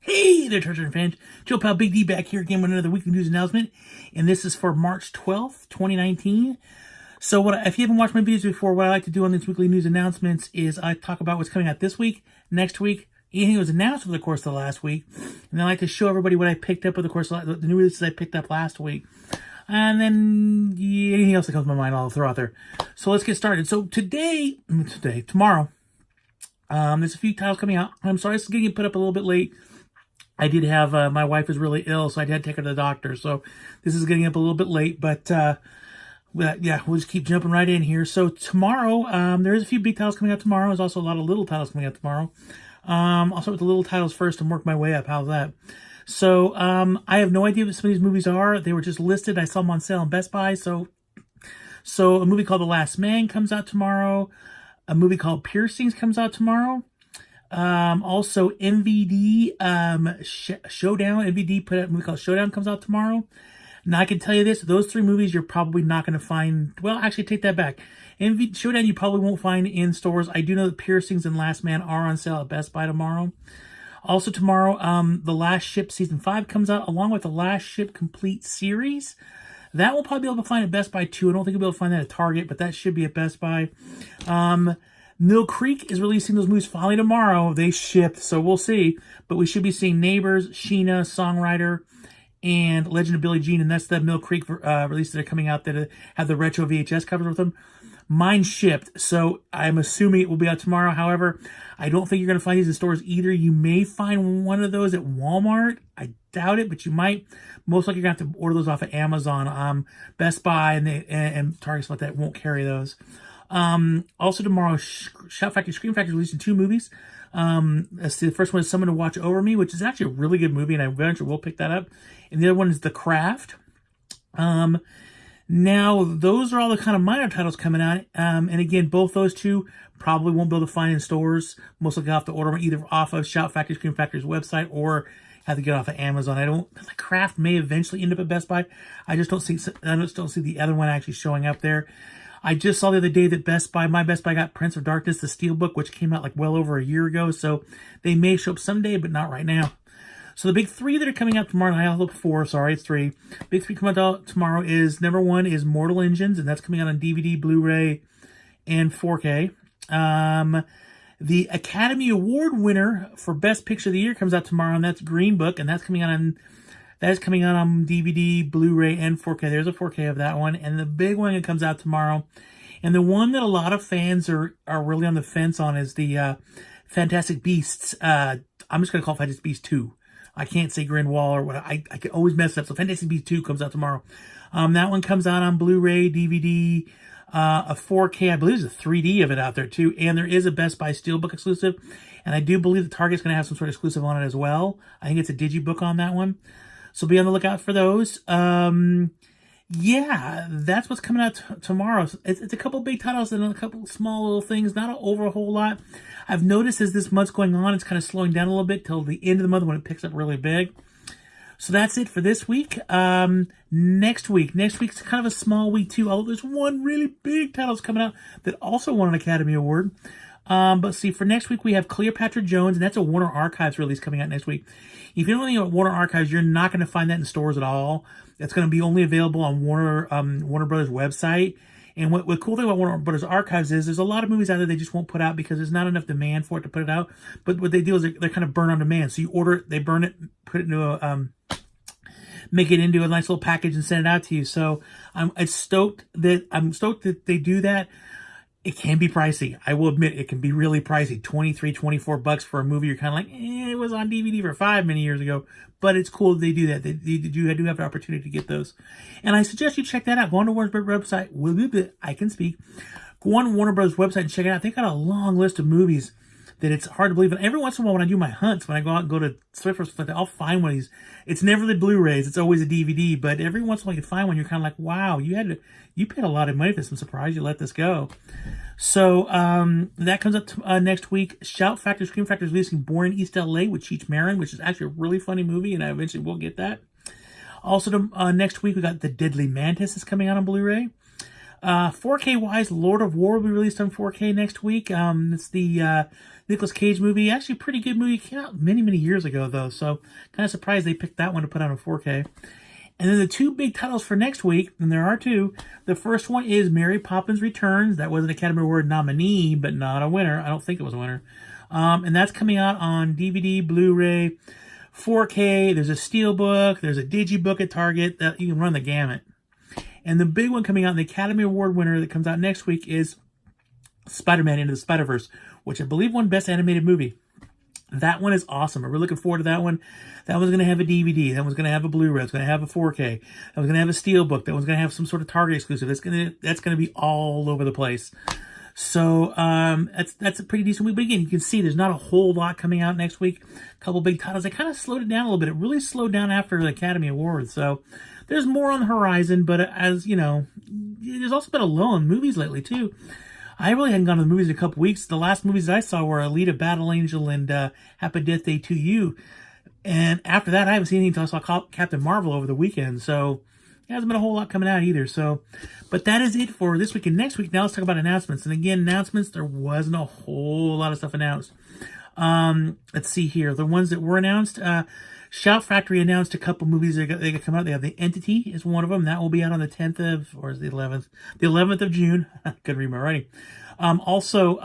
Hey there, Treasure and fans. Joe Pal Big D back here again with another weekly news announcement. And this is for March 12th, 2019. So if you haven't watched my videos before, what I like to do on these weekly news announcements is I talk about what's coming out this week, next week, anything that was announced over the course of the last week. And I like to show everybody what I picked up over the course of the new releases I picked up last week. And then anything else that comes to my mind, I'll throw out there. So let's get started. So tomorrow, there's a few titles coming out. I'm sorry, this is getting put up a little bit late. I did have, my wife is really ill, so I had to take her to the doctor. So this is getting up a little bit late, but yeah, we'll just keep jumping right in here. So tomorrow, there is a few big titles coming out tomorrow. There's also a lot of little titles coming out tomorrow. I'll start with the little titles first and work my way up. How's that? So I have no idea what some of these movies are. They were just listed. I saw them on sale in Best Buy. So a movie called The Last Man comes out tomorrow. A movie called Piercings comes out tomorrow. Also MVD, Showdown, MVD put out a movie called Showdown comes out tomorrow. Now I can tell you this, those three movies you're probably not going to find, well, actually take that back. Showdown you probably won't find in stores. I do know that Piercings and Last Man are on sale at Best Buy tomorrow. Also tomorrow, The Last Ship Season 5 comes out along with The Last Ship Complete Series. That we'll probably be able to find at Best Buy too. I don't think you'll be able to find that at Target, but that should be at Best Buy. Mill Creek is releasing those movies finally tomorrow. They shipped, so we'll see. But we should be seeing Neighbors, Sheena, Songwriter, and Legend of Billie Jean. And that's the Mill Creek release that are coming out that have the retro VHS covers with them. Mine shipped, so I'm assuming it will be out tomorrow. However, I don't think you're going to find these in stores either. You may find one of those at Walmart. I doubt it, but you might. Most likely you're going to have to order those off of Amazon. Best Buy and Target stuff like that won't carry those. Also tomorrow, Shout Factory, Scream Factory releasing two movies. The first one is Someone to Watch Over Me, which is actually a really good movie, and I eventually will pick that up. And the other one is The Craft. Now, those are all the kind of minor titles coming out. And again, both those two probably won't be able to find in stores. Most likely I'll have to order them either off of Shout Factory, Scream Factory's website, or have to get off of Amazon. The Craft may eventually end up at Best Buy. I just don't see the other one actually showing up there. I just saw the other day that my Best Buy got Prince of Darkness, the Steelbook, which came out like well over a year ago. So they may show up someday, but not right now. So the big three that are coming out tomorrow, I have four, sorry, it's three. Big three coming out tomorrow is, number one is Mortal Engines, and that's coming out on DVD, Blu-ray, and 4K. The Academy Award winner for Best Picture of the Year comes out tomorrow, and that's Green Book, and that's coming out on DVD, Blu-ray, and 4K. There's a 4K of that one. And the big one that comes out tomorrow, and the one that a lot of fans are really on the fence on, is the Fantastic Beasts. I'm just going to call it Fantastic Beasts 2. I can't say Grand Wall or what. I can always mess it up. So Fantastic Beasts 2 comes out tomorrow. That one comes out on Blu-ray, DVD, a 4K. I believe there's a 3D of it out there too. And there is a Best Buy Steelbook exclusive. And I do believe the Target's going to have some sort of exclusive on it as well. I think it's a Digibook on that one. So be on the lookout for those. Yeah, that's what's coming out tomorrow. It's a couple big titles and a couple small little things, not over a whole lot. I've noticed as this month's going on, it's kind of slowing down a little bit till the end of the month when it picks up really big. So that's it for this week. Next week's kind of a small week too, although there's one really big title that's coming out that also won an Academy Award. But see, for next week, we have Cleopatra Jones, and that's a Warner Archives release coming out next week. If you don't know anything about Warner Archives, you're not going to find that in stores at all. It's going to be only available on Warner Brothers website. And what the cool thing about Warner Brothers Archives is there's a lot of movies out there they just won't put out because there's not enough demand for it to put it out. But what they do is they're kind of burn on demand. So you order it, they burn it, put it into make it into a nice little package and send it out to you. So I'm stoked that they do that. It can be pricey. I will admit it can be really pricey. $23, $24 for a movie. You're kind of like, it was on DVD for $5 many years ago. But it's cool that they do that. They do have the opportunity to get those. And I suggest you check that out. Go on to Warner Brothers website. I can speak. Go on to Warner Brothers website and check it out. They got a long list of movies that it's hard to believe. And every once in a while when I do my hunts, when I go out and go to Swiffer, I'll find one of these. It's never the Blu-rays. It's always a DVD. But every once in a while you find one, you're kind of like, wow, you paid a lot of money for this. I'm surprised you let this go. So that comes up next week. Shout Factory, Scream Factory is releasing Born in East LA with Cheech Marin, which is actually a really funny movie, and I eventually will get that. Also, next week we got The Deadly Mantis is coming out on Blu-ray. 4K wise, Lord of War will be released on 4K next week. It's the Nicolas Cage movie. Actually, a pretty good movie. It came out many years ago, though, so kind of surprised they picked that one to put out on 4K. And then the two big titles for next week, and there are two. The first one is Mary Poppins Returns. That was an Academy Award nominee, but not a winner. I don't think it was a winner. And that's coming out on DVD, Blu-ray, 4K. There's a Steelbook. There's a Digibook at Target. That you can run the gamut. And the big one coming out, the Academy Award winner that comes out next week, is Spider-Man Into the Spider-Verse, which I believe won Best Animated Movie. That one is awesome. We're looking forward to that one. That one's going to have a DVD. That one's going to have a Blu-ray. It's going to have a 4K. That one's going to have a Steelbook. That one's going to have some sort of Target exclusive. That's going to be all over the place. So that's a pretty decent week. But again, you can see there's not a whole lot coming out next week. A couple big titles. They kind of slowed it down a little bit. It really slowed down after the Academy Awards. So there's more on the horizon. But as you know, there's also been a lull in movies lately too. I really hadn't gone to the movies in a couple weeks. The last movies I saw were Alita, Battle Angel, and Happy Death Day to You. And after that, I haven't seen anything until I saw Captain Marvel over the weekend. So there hasn't been a whole lot coming out either. So, but that is it for this week and next week. Now let's talk about announcements. And again, announcements, there wasn't a whole lot of stuff announced. Let's see here. The ones that were announced, Shout Factory announced a couple movies that are going to come out. They have The Entity is one of them. That will be out on the 10th of, or is it the 11th? The 11th of June. I couldn't read my writing. Also,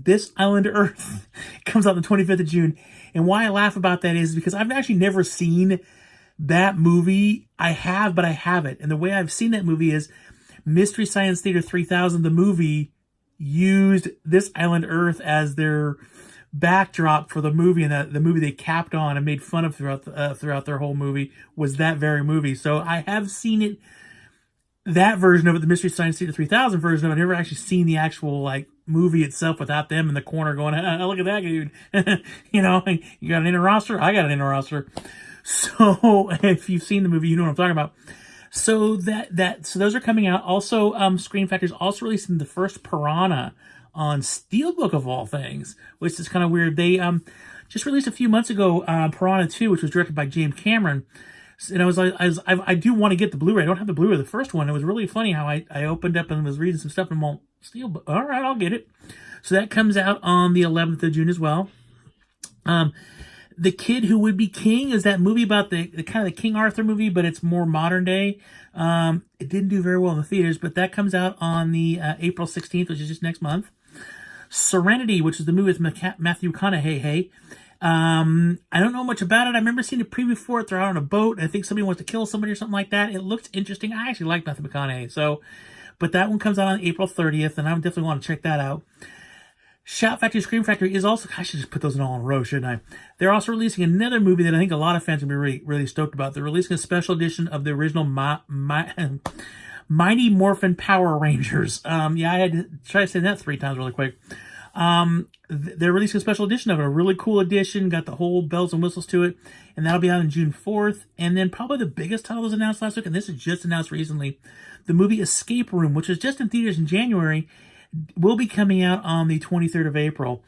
This Island Earth comes out on the 25th of June. And why I laugh about that is because I've actually never seen that movie. I have, but I haven't. And the way I've seen that movie is Mystery Science Theater 3000, the movie, used This Island Earth as their backdrop for the movie, and the movie they capped on and made fun of throughout their whole movie was that very movie. So I have seen it, that version of it, the Mystery Science Theater 3000 version of it. I've never actually seen the actual like movie itself without them in the corner going, oh, look at that dude. You know, you got an inner roster, I got an inner roster. So if you've seen the movie, you know what I'm talking about. So so those are coming out. Also, Screen Factory's also releasing the first Piranha on Steelbook of all things, which is kind of weird. They just released a few months ago Piranha 2, which was directed by James Cameron. And I do want to get the Blu-ray. I don't have the Blu-ray, the first one. It was really funny how I opened up and was reading some stuff and I'm all, Steelbook, all right, I'll get it. So that comes out on the 11th of June as well. The Kid Who Would Be King is that movie about the kind of the King Arthur movie, but it's more modern day. It didn't do very well in the theaters, but that comes out on the April 16th, which is just next month. Serenity, which is the movie with Matthew McConaughey. I don't know much about it. I remember seeing the preview for it. They're out on a boat. I think somebody wants to kill somebody or something like that. It looks interesting. I actually like Matthew McConaughey. So, but that one comes out on April 30th, and I definitely want to check that out. Shout Factory, Scream Factory is also, I should just put those in all in a row, shouldn't I? They're also releasing another movie that I think a lot of fans will be really, really stoked about. They're releasing a special edition of the original Mighty Morphin Power Rangers. Yeah, I had to try to say that 3 times really quick. They're releasing a special edition of it, a really cool edition, got the whole bells and whistles to it, and that'll be out on June 4th. And then probably the biggest title was announced last week, and this is just announced recently, the movie Escape Room, which was just in theaters in January, will be coming out on the 23rd of April.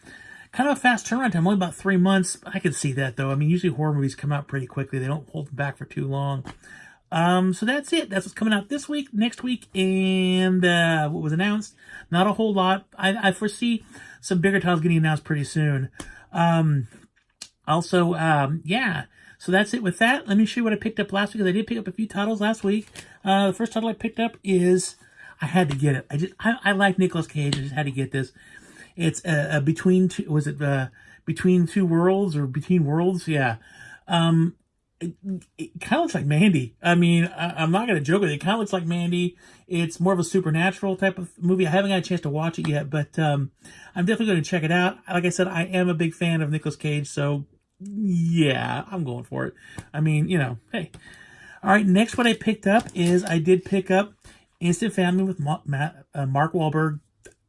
Kind of a fast turnaround time, only about 3 months. I could see that, though. I mean, usually horror movies come out pretty quickly. They don't hold them back for too long. So that's it. That's what's coming out this week, next week, and what was announced. Not a whole lot. I foresee some bigger titles getting announced pretty soon. Yeah. So that's it with that. Let me show you what I picked up last week, because I did pick up a few titles last week. The first title I picked up is, I had to get it. I like Nicolas Cage. I just had to get this. It's Between Two, was it Between Two Worlds or Between Worlds? Yeah. It kind of looks like Mandy. I mean, I'm not going to joke with it. It kind of looks like Mandy. It's more of a supernatural type of movie. I haven't got a chance to watch it yet, but I'm definitely going to check it out. Like I said, I am a big fan of Nicolas Cage, so yeah, I'm going for it. I mean, you know, hey. All right, next what I picked up is I did pick up Instant Family with Mark Wahlberg.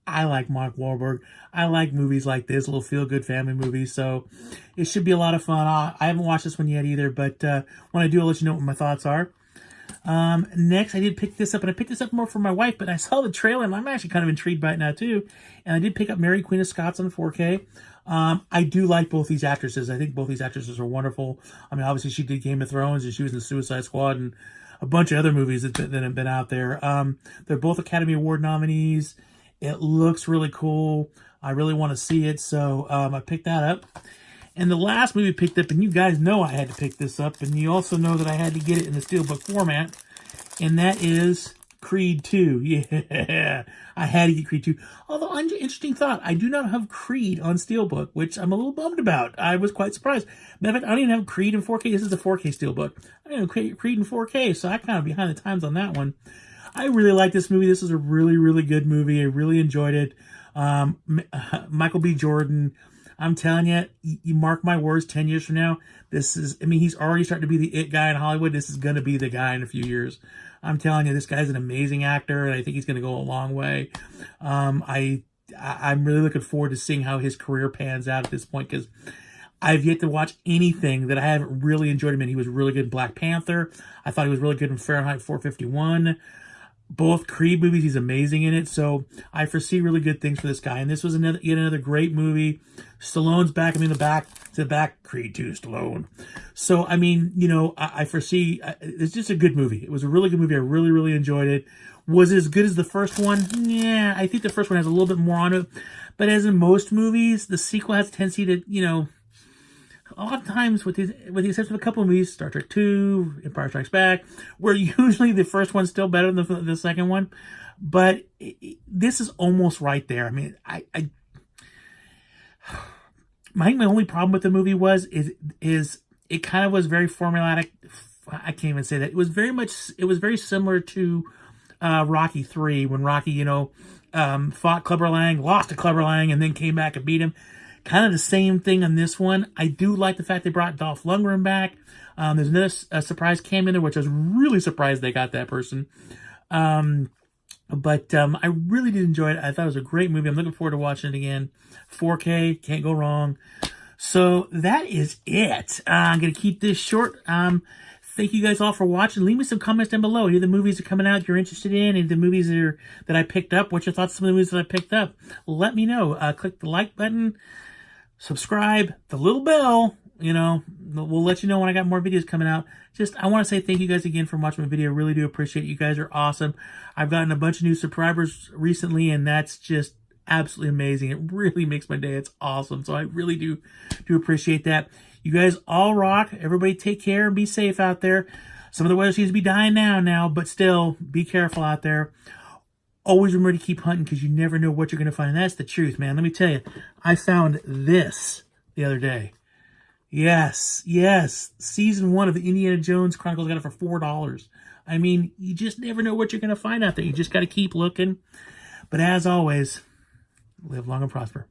I like Mark Wahlberg. I like movies like this, little feel-good family movies, so it should be a lot of fun. I haven't watched this one yet either, but when I do, I'll let you know what my thoughts are. Next, I did pick this up, and I picked this up more for my wife, but I saw the trailer, and I'm actually kind of intrigued by it now, too. And I did pick up Mary Queen of Scots on 4K. I do like both these actresses. I think both these actresses are wonderful. I mean, obviously, she did Game of Thrones, and she was in the Suicide Squad, and a bunch of other movies that have been out there. They're both Academy Award nominees. It looks really cool. I really want to see it, so I picked that up. And the last movie I picked up, and you guys know I had to pick this up, and you also know that I had to get it in the Steelbook format, and that is Creed 2. Yeah, I had to get Creed 2. Although, interesting thought, I do not have Creed on Steelbook, which I'm a little bummed about. I was quite surprised. Matter of fact, I don't even have Creed in 4K. This is a 4K Steelbook. I don't have Creed in 4K, so I'm kind of behind the times on that one. I really like this movie. This is a really, really good movie. I really enjoyed it. Michael B. Jordan, I'm telling you, you mark my words, 10 years from now, this is, I mean, he's already starting to be the it guy in Hollywood. This is going to be the guy in a few years. I'm telling you, this guy's an amazing actor, and I think he's going to go a long way. I'm really looking forward to seeing how his career pans out at this point, because I've yet to watch anything that I haven't really enjoyed him in. He was really good in Black Panther. I thought he was really good in Fahrenheit 451. Both Creed movies, he's amazing in it. So I foresee really good things for this guy. And this was yet another great movie. Stallone's back. I mean, the back, Creed 2, Stallone. So, I mean, you know, I foresee, it's just a good movie. It was a really good movie. I really, really enjoyed it. Was it as good as the first one? Yeah, I think the first one has a little bit more on it. But as in most movies, the sequel has a tendency to, you know, a lot of times, with the exception of a couple of movies, Star Trek 2, Empire Strikes Back, where usually the first one's still better than the second one. But this is almost right there. I mean, my only problem with the movie is it kind of was very formulaic. I can't even say that. It was very similar to Rocky 3, when Rocky, you know, fought Clubber Lang, lost to Clubber Lang, and then came back and beat him. Kind of the same thing on this one. I do like the fact they brought Dolph Lundgren back. There's another surprise cameo in there, which I was really surprised they got that person. But I really did enjoy it. I thought it was a great movie. I'm looking forward to watching it again. 4K, can't go wrong. So that is it. I'm going to keep this short. Thank you guys all for watching. Leave me some comments down below. Any of the movies that are coming out you're interested in, and the movies that I picked up. What's your thoughts on some of the movies that I picked up? Let me know. Click the like button. Subscribe, the little bell, you know, we'll let you know when I got more videos coming out. I want to say thank you guys again for watching my video. I really do appreciate it. You guys are awesome. I've gotten a bunch of new subscribers recently, and that's just absolutely amazing. It really makes my day. It's awesome. So I really do appreciate that. You guys all rock. Everybody take care and be safe out there. Some of the weather seems to be dying now, but still, be careful out there. Always remember to keep hunting, because you never know what you're going to find. That's the truth, man. Let me tell you, I found this the other day. Yes. Season 1 of the Indiana Jones Chronicles. I got it for $4. I mean, you just never know what you're going to find out there. You just got to keep looking. But as always, live long and prosper.